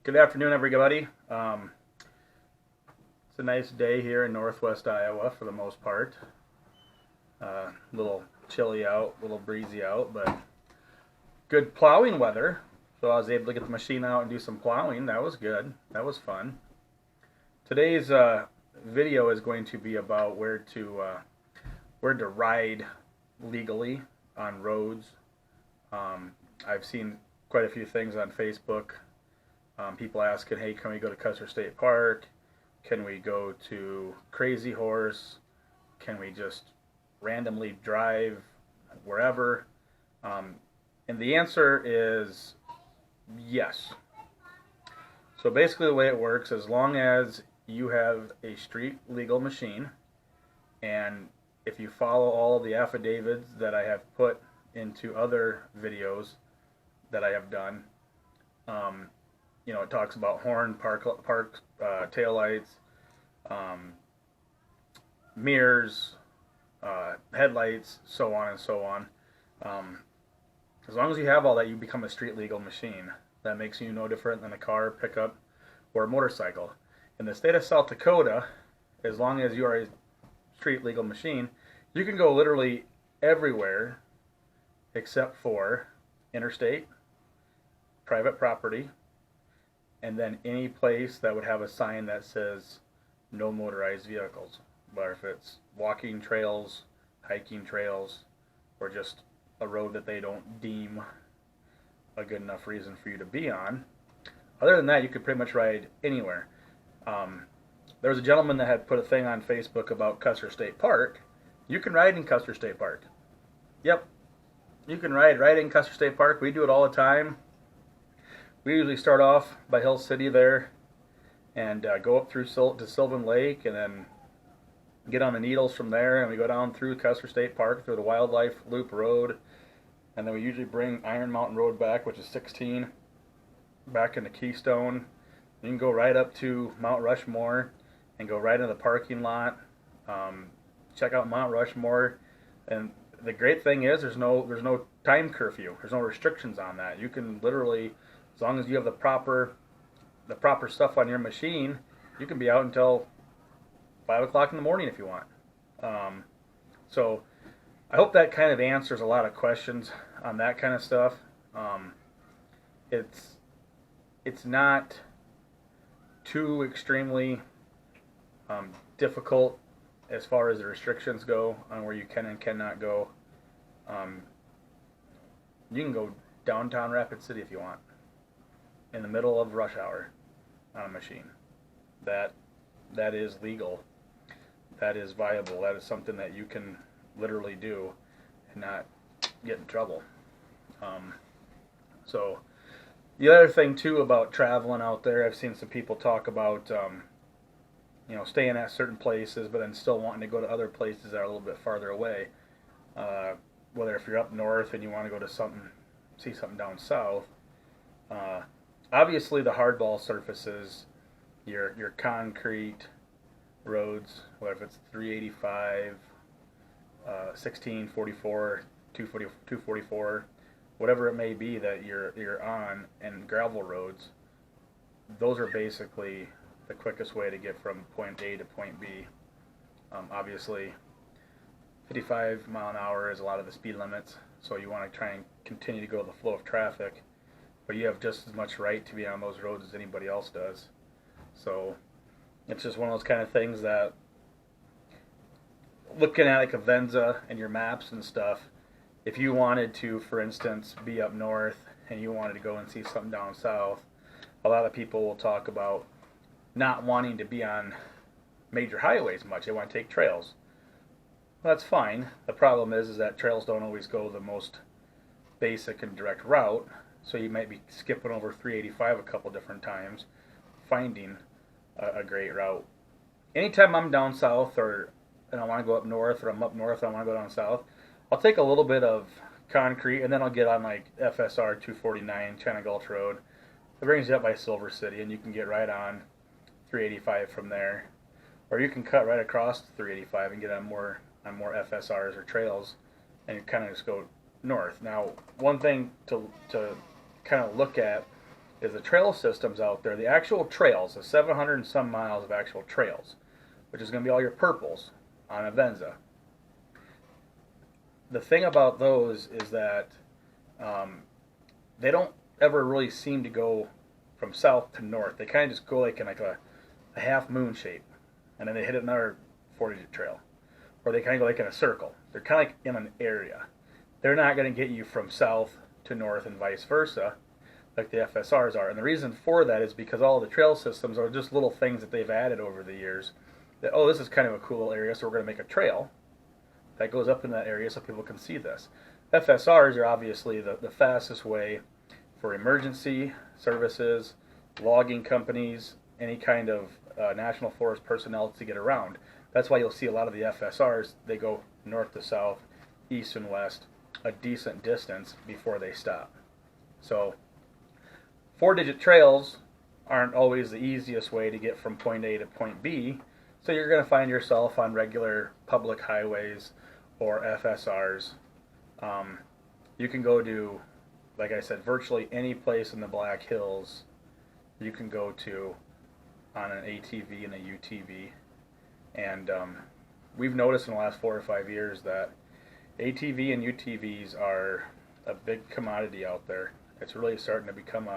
Good afternoon, everybody. It's a nice day here in northwest Iowa for the most part. A little chilly out, a little breezy out, but good plowing weather. So I was able to get the machine out and do some plowing. That was good. That was fun. Today's video is going to be about where to ride legally on roads. I've seen quite a few things on Facebook. People asking, hey, can we go to Custer State Park? Can we go to Crazy Horse? Can we just randomly drive wherever? And the answer is yes. So basically the way it works, as long as you have a street legal machine, and if you follow all of the affidavits that I have put into other videos that I have done, it talks about horn, park taillights, mirrors, headlights, so on and so on. As long as you have all that, you become a street legal machine. That makes you no different than a car, pickup, or a motorcycle. In the state of South Dakota, as long as you are a street legal machine, you can go literally everywhere except for interstate, private property, and then any place that would have a sign that says no motorized vehicles. But if it's walking trails, hiking trails, or just a road that they don't deem a good enough reason for you to be on, other than that, you could pretty much ride anywhere. There was a gentleman that had put a thing on Facebook about Custer State Park. You can ride in Custer State Park. Yep, you can ride right in Custer State Park. We do it all the time. We usually start off by Hill City there and go up through to Sylvan Lake, and then get on the Needles from there, and we go down through Custer State Park through the Wildlife Loop Road, and then we usually bring Iron Mountain Road back, which is 16, back into Keystone. You can go right up to Mount Rushmore and go right into the parking lot. Check out Mount Rushmore, and the great thing is there's no time curfew. There's no restrictions on that. You can literally, as long as you have the proper stuff on your machine, you can be out until 5 o'clock in the morning if you want. So I hope that kind of answers a lot of questions on that kind of stuff. It's not too extremely difficult as far as the restrictions go on where you can and cannot go. You can go downtown Rapid City if you want, in the middle of rush hour on a machine. That is legal. That is viable. That is something that you can literally do and not get in trouble. So the other thing too about traveling out there, I've seen some people talk about staying at certain places but then still wanting to go to other places that are a little bit farther away. Whether if you're up north and you want to go to see something down south. Obviously the hardball surfaces, your concrete roads, whether if it's 385, 16, 44, 244, whatever it may be that you're on, and gravel roads, those are basically the quickest way to get from point A to point B. Obviously 55 mile an hour is a lot of the speed limits, so you want to try and continue to go with the flow of traffic, but you have just as much right to be on those roads as anybody else does. So it's just one of those kind of things that, looking at like a Venza and your maps and stuff, if you wanted to, for instance, be up north and you wanted to go and see something down south, a lot of people will talk about not wanting to be on major highways much. They want to take trails. Well, that's fine. The problem is that trails don't always go the most basic and direct route, so you might be skipping over 385 a couple different times, finding a great route. Anytime I'm down south and I want to go up north, or I'm up north and I want to go down south, I'll take a little bit of concrete and then I'll get on like FSR 249 China Gulch Road. It brings you up by Silver City, and you can get right on 385 from there. Or you can cut right across 385 and get on more FSRs or trails, and you kind of just go north. Now, one thing to kind of look at is the trail systems out there, the actual trails, the 700 and some miles of actual trails, which is going to be all your purples on Avenza. The thing about those is that they don't ever really seem to go from south to north. They kind of just go like in a half moon shape, and then they hit another 4-digit trail, or they kind of go like in a circle. They're kind of like in an area. They're not going to get you from south to north and vice versa like the FSRs are. And the reason for that is because all the trail systems are just little things that they've added over the years that, oh, this is kind of a cool area, so we're going to make a trail that goes up in that area so people can see this. FSRs are obviously the fastest way for emergency services, logging companies, any kind of National Forest personnel to get around. That's why you'll see a lot of the FSRs, they go north to south, east and west, a decent distance before they stop. So 4-digit trails aren't always the easiest way to get from point A to point B, so you're going to find yourself on regular public highways or FSRs. You can go to, like I said, virtually any place in the Black Hills you can go to on an ATV and a UTV. And we've noticed in the last 4 or 5 years that ATV and UTVs are a big commodity out there. It's really starting to become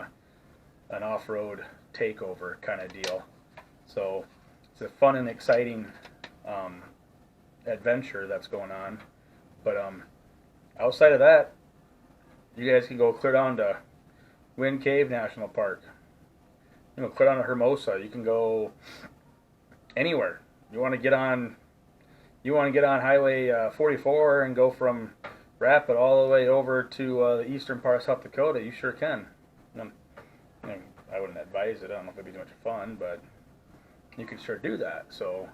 an off-road takeover kind of deal. So it's a fun and exciting adventure that's going on. But outside of that, you guys can go clear down to Wind Cave National Park. You know, clear down to Hermosa. You can go anywhere. You want to get on Highway 44 and go from Rapid all the way over to the eastern part of South Dakota. You sure can. I wouldn't advise it. I don't know if it'd be too much fun, but you can sure do that. So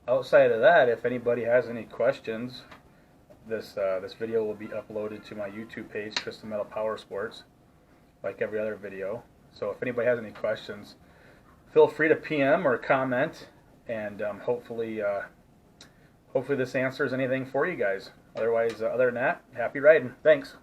outside of that, if anybody has any questions, this video will be uploaded to my YouTube page, Crystal Metal Power Sports, like every other video. So if anybody has any questions, feel free to PM or comment, and hopefully this answers anything for you guys. Otherwise, other than that, happy riding. Thanks.